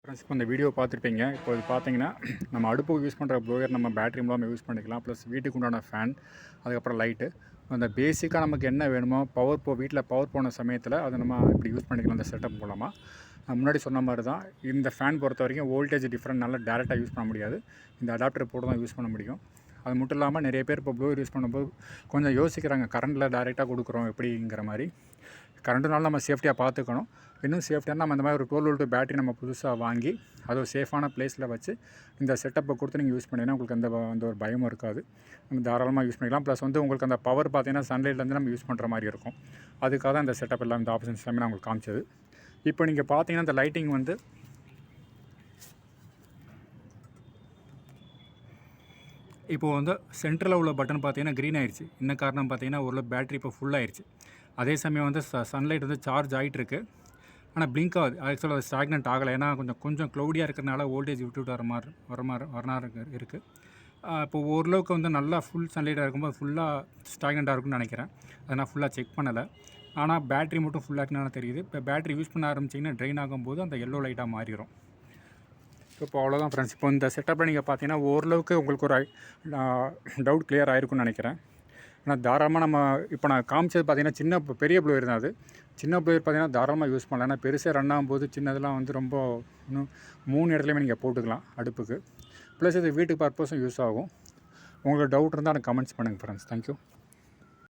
Friends இப்போ இந்த video பார்த்துருப்பீங்க. இப்போ இது பார்த்தீங்கன்னா நம்ம அடுப்புக்கு யூஸ் பண்ணுற ப்ளோயர் நம்ம பேட்டரி மூலமாக யூஸ் பண்ணிக்கலாம். ப்ளஸ் வீட்டுக்கு உண்டான ஃபேன், அதுக்கப்புறம் லைட்டு, அந்த பேசிக்காக நமக்கு என்ன வேணுமோ வீட்டில் பவர் போன சமயத்தில் அதை நம்ம இப்படி யூஸ் பண்ணிக்கலாம் இந்த செட்டப் மூலமாக. முன்னாடி சொன்ன மாதிரி தான் இந்த ஃபேன் பொறுத்த வரைக்கும் வோல்டேஜ் டிஃப்ரெண்ட் நல்லா டேரெக்டாக யூஸ் பண்ண முடியாது. இந்த அடாப்டர் போட்டு தான் யூஸ் பண்ண முடியும். அது மட்டும் இல்லாமல் நிறைய பேர் இப்போ ப்ளோயர் யூஸ் பண்ணும்போது கொஞ்சம் யோசிக்கிறாங்க, கரண்டில் டேரெக்டாக கொடுக்குறோம் எப்படிங்கிற மாதிரி. கரண்ட்டுனால நம்ம சேஃப்டியாக பார்த்துக்கணும். இன்னும் சேஃப்டியாக நம்ம இந்த மாதிரி ஒரு 12 வோல்ட் பேட்டரி நம்ம புதுசாக வாங்கி அதை ஒரு சேஃபான பிளேஸில் வச்சு இந்த செட்டப்பை கொடுத்து நீங்கள் யூஸ் பண்ணிங்கன்னா உங்களுக்கு அந்த ஒரு பயமும் இருக்காது. நம்ம தாராளமாக யூஸ் பண்ணிக்கலாம். ப்ளஸ் உங்களுக்கு அந்த பவர் பார்த்தீங்கன்னா சன்லைட்லேருந்து நம்ம யூஸ் பண்ணுற மாதிரி இருக்கும். அதுக்காக தான் இந்த செட்டப் எல்லாம் இந்த ஆப்ஷன்ஸ் எல்லாமே நான் உங்களுக்கு காமிச்சது. இப்போ நீங்கள் பார்த்தீங்கன்னா இந்த லைட்டிங் இப்போது சென்டரில் உள்ள பட்டன் பார்த்தீங்கன்னா க்ரீன் ஆயிடுச்சு. என்ன காரணம் பார்த்தீங்கன்னா ஒரு பேட்டரி இப்போ ஃபுல் ஆயிடுச்சு. அதே சமயம் சன்லைட் சார்ஜ் ஆகிட்டுருக்கு. ஆனால் பிளிங்க் ஆகுது. ஆக்சுவலாக அது ஸ்டாக்னன்ட் ஆகலை. ஏன்னா கொஞ்சம் க்ளௌடியாக இருக்கிறனால வோல்டேஜ் விட்டு வர இருக்குது. இப்போ ஓரளவுக்கு நல்லா ஃபுல் சன்லைட்டாக இருக்கும்போது ஃபுல்லாக ஸ்டாக்னண்ட்டாக இருக்குன்னு நினைக்கிறேன். அதை நான் ஃபுல்லாக செக் பண்ணலை. ஆனால் பேட்டரி மட்டும் ஃபுல்லாக இருக்குன்னு தெரியுது. இப்போ பேட்டரி யூஸ் பண்ண ஆரம்பிச்சிங்கன்னா ட்ரெயின் ஆகும்போது அந்த எல்லோ லைட்டாக மாறிடும். இப்போ அவ்வளோதான் ஃப்ரெண்ட்ஸ். இப்போ இந்த செட்டப்பில் நீங்கள் பார்த்தீங்கன்னா ஓரளவுக்கு உங்களுக்கு ஒரு டவுட் கிளியர் ஆகிருக்குன்னு நினைக்கிறேன். ஆனால் தாராளமாக இப்போ நான் காமிச்சது பார்த்தீங்கன்னா பெரிய ப்ளோயர் தான். அது சின்ன ப்ளோயர் பார்த்தீங்கன்னா தாராளமாக யூஸ் பண்ணலாம். ஏன்னா பெருசாக ரன் ஆகும்போது சின்னதெல்லாம் ரொம்ப இன்னும் 3 இடத்துலையுமே நீங்கள் போட்டுக்கலாம் அடுப்புக்கு. ப்ளஸ் இது வீட்டுக்கு பர்பஸும் யூஸ் ஆகும். உங்களுக்கு டவுட் இருந்தால் எனக்கு கமெண்ட்ஸ் பண்ணுங்கள் ஃப்ரெண்ட்ஸ். தேங்க்யூ.